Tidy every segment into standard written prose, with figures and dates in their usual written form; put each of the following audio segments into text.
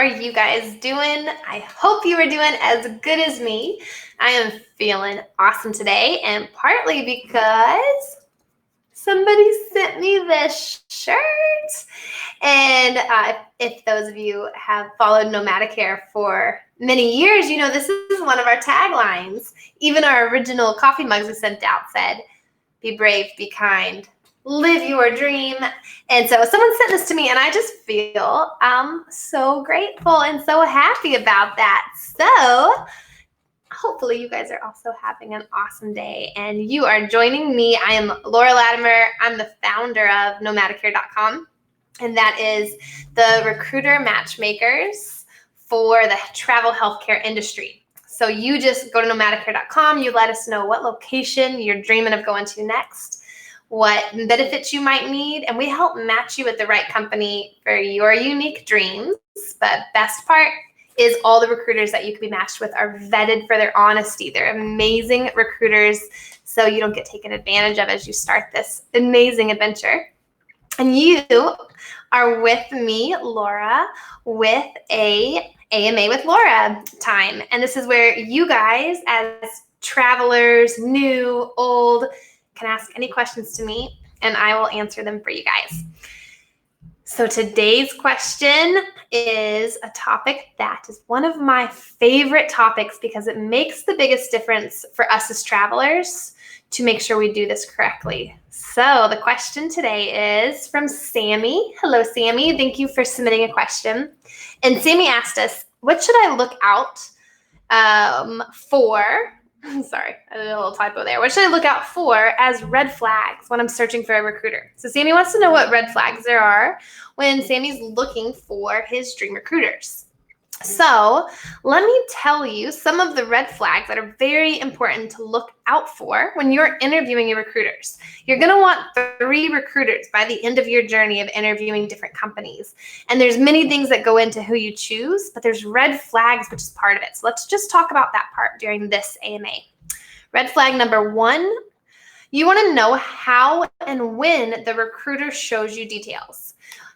are you guys doing? I hope you are doing as good as me. I am feeling awesome today, and partly because somebody sent me this shirt. And if those of you have followed Nomadicare for many years, you know this is one of our taglines. Even our original coffee mugs we sent out said, "Be brave, be kind, live your dream." And so someone sent this to me, and I just feel so grateful and so happy about that. So hopefully you guys are also having an awesome day and you are joining me. I am Laura Latimer. I'm the founder of Nomadicare.com, and that is the recruiter matchmakers for the travel healthcare industry. So you just go to Nomadicare.com, you let us know what location you're dreaming of going to next, what benefits you might need, and we help match you with the right company for your unique dreams. But best part is all the recruiters that you can be matched with are vetted for their honesty. They're amazing recruiters, so you don't get taken advantage of as you start this amazing adventure. And you are with me, Laura, with a AMA with Laura time. And this is where you guys, as travelers, new, old, can ask any questions to me, and I will answer them for you guys. So today's question is a topic that is one of my favorite topics because it makes the biggest difference for us as travelers to make sure we do this correctly. So the question today is from Sammy. Hello, Sammy. Thank you for submitting a question. And Sammy asked us, what should I look out for? Sorry, I did a little typo there. What should I look out for as red flags when I'm searching for a recruiter? So Sammy wants to know what red flags there are when Sammy's looking for his dream recruiters. So let me tell you some of the red flags that are very important to look out for when you're interviewing your recruiters. You're going to want 3 recruiters by the end of your journey of interviewing different companies. And there's many things that go into who you choose, but there's red flags, which is part of it. So let's just talk about that part during this AMA. Red flag number 1, you want to know how and when the recruiter shows you details.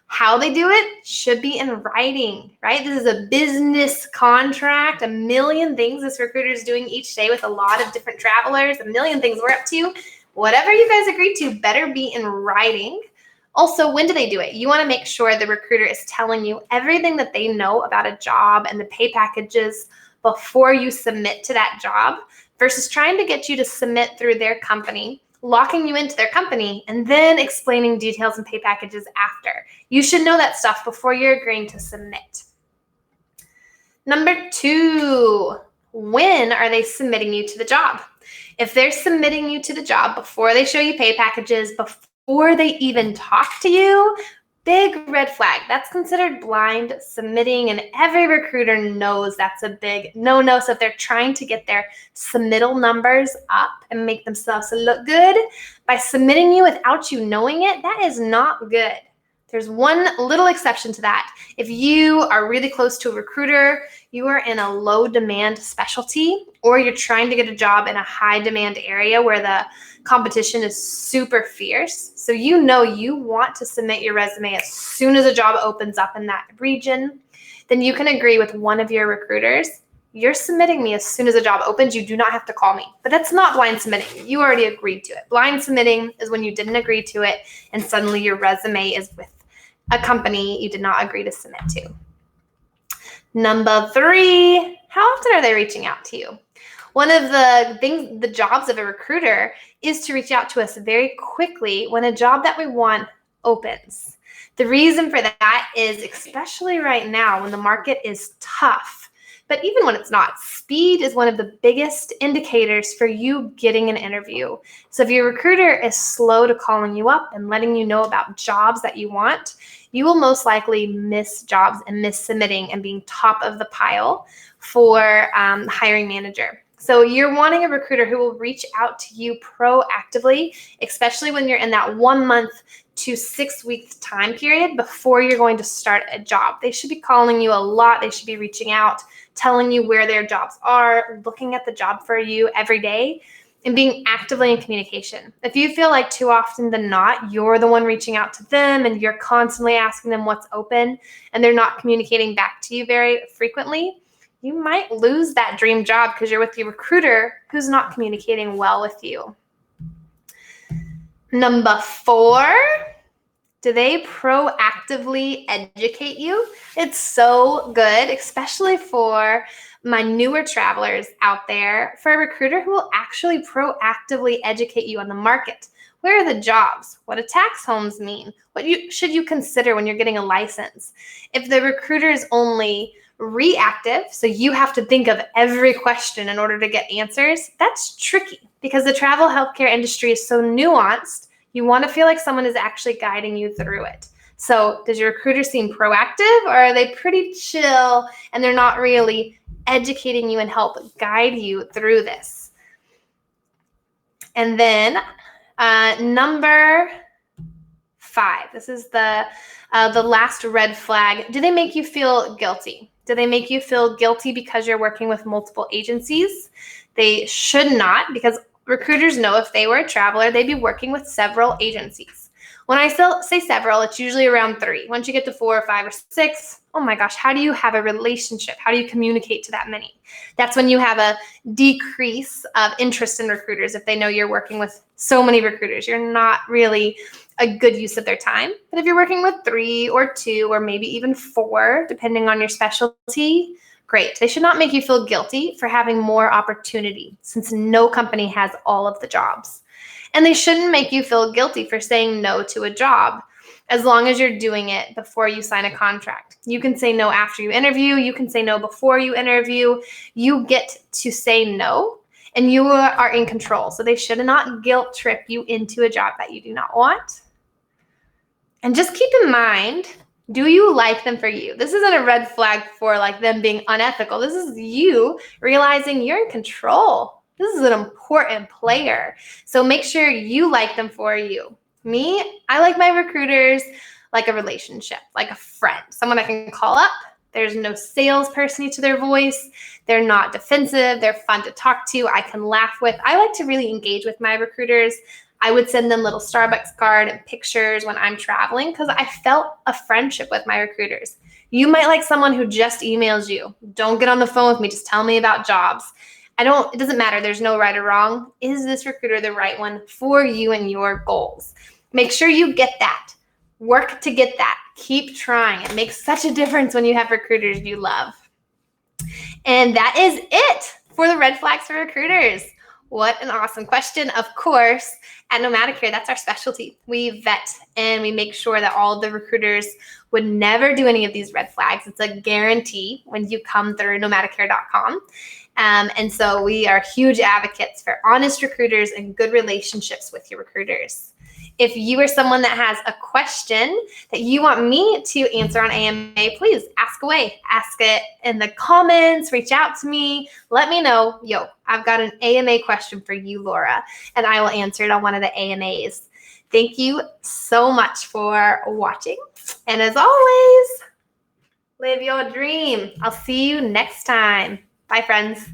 How they do it should be in writing, right? This is a business contract, a million things this recruiter is doing each day with a lot of different travelers, a million things we're up to. Whatever you guys agree to better be in writing. Also, when do they do it? You want to make sure the recruiter is telling you everything that they know about a job and the pay packages before you submit to that job versus trying to get you to submit through their company, locking you into their company, and then explaining details and pay packages after. You should know that stuff before you're agreeing to submit. Number 2, when are they submitting you to the job? If they're submitting you to the job before they show you pay packages, before they even talk to you, big red flag. That's considered blind submitting, and every recruiter knows that's a big no-no. So if they're trying to get their submittal numbers up and make themselves look good by submitting you without you knowing it, that is not good. There's one little exception to that. If you are really close to a recruiter, you are in a low demand specialty, or you're trying to get a job in a high demand area where the competition is super fierce. So you know you want to submit your resume as soon as a job opens up in that region, then you can agree with one of your recruiters, you're submitting me as soon as a job opens. You do not have to call me. But that's not blind submitting. You already agreed to it. Blind submitting is when you didn't agree to it and suddenly your resume is with a company you did not agree to submit to. Number 3, how often are they reaching out to you? One of the jobs of a recruiter is to reach out to us very quickly when a job that we want opens. The reason for that is, especially right now when the market is tough, but even when it's not, speed is one of the biggest indicators for you getting an interview. So if your recruiter is slow to calling you up and letting you know about jobs that you want, you will most likely miss jobs and miss submitting and being top of the pile for hiring manager. So you're wanting a recruiter who will reach out to you proactively, especially when you're in that 1 month to 6 week time period before you're going to start a job. They should be calling you a lot. They should be reaching out, telling you where their jobs are, looking at the job for you every day. and being actively in communication. If you feel like too often than not, you're the one reaching out to them and you're constantly asking them what's open and they're not communicating back to you very frequently, you might lose that dream job because you're with your recruiter who's not communicating well with you. Number 4, do they proactively educate you? It's so good, especially for my newer travelers out there, for a recruiter who will actually proactively educate you on the market. Where are the jobs? What do tax homes mean? What should you consider when you're getting a license? If the recruiter is only reactive, so you have to think of every question in order to get answers, that's tricky because the travel healthcare industry is so nuanced. You want to feel like someone is actually guiding you through it. So does your recruiter seem proactive, or are they pretty chill and they're not really educating you and help guide you through this? And then number 5, this is the last red flag. Do they make you feel guilty? Do they make you feel guilty because you're working with multiple agencies? They should not, because recruiters know if they were a traveler, they'd be working with several agencies. When I say several, it's usually around 3. Once you get to 4 or 5 or 6, oh my gosh, how do you have a relationship? How do you communicate to that many? That's when you have a decrease of interest in recruiters. If they know you're working with so many recruiters, you're not really a good use of their time. But if you're working with 3 or 2 or maybe even 4, depending on your specialty, great. They should not make you feel guilty for having more opportunity, since no company has all of the jobs. And they shouldn't make you feel guilty for saying no to a job, as long as you're doing it before you sign a contract. You can say no after you interview. You can say no before you interview. You get to say no, and you are in control. So they should not guilt trip you into a job that you do not want. And just keep in mind, do you like them for you? This isn't a red flag for like them being unethical. This is you realizing you're in control. This is an important player. So make sure you like them for you. Me, I like my recruiters like a relationship, like a friend, someone I can call up. There's no salesperson to their voice. They're not defensive. They're fun to talk to. I can laugh with. I like to really engage with my recruiters. I would send them little Starbucks card and pictures when I'm traveling because I felt a friendship with my recruiters. You might like someone who just emails you. Don't get on the phone with me. Just tell me about jobs. It doesn't matter. There's no right or wrong. Is this recruiter the right one for you and your goals? Make sure you get that. Work to get that. Keep trying. It makes such a difference when you have recruiters you love. And that is it for the red flags for recruiters. What an awesome question. Of course, at Nomadicare, that's our specialty. We vet and we make sure that all of the recruiters would never do any of these red flags. It's a guarantee when you come through nomadicare.com. And so we are huge advocates for honest recruiters and good relationships with your recruiters. If you are someone that has a question that you want me to answer on AMA, please ask away. Ask it in the comments, reach out to me, let me know, I've got an AMA question for you, Laura, and I will answer it on one of the AMAs. Thank you so much for watching. And as always, live your dream. I'll see you next time. Bye, friends.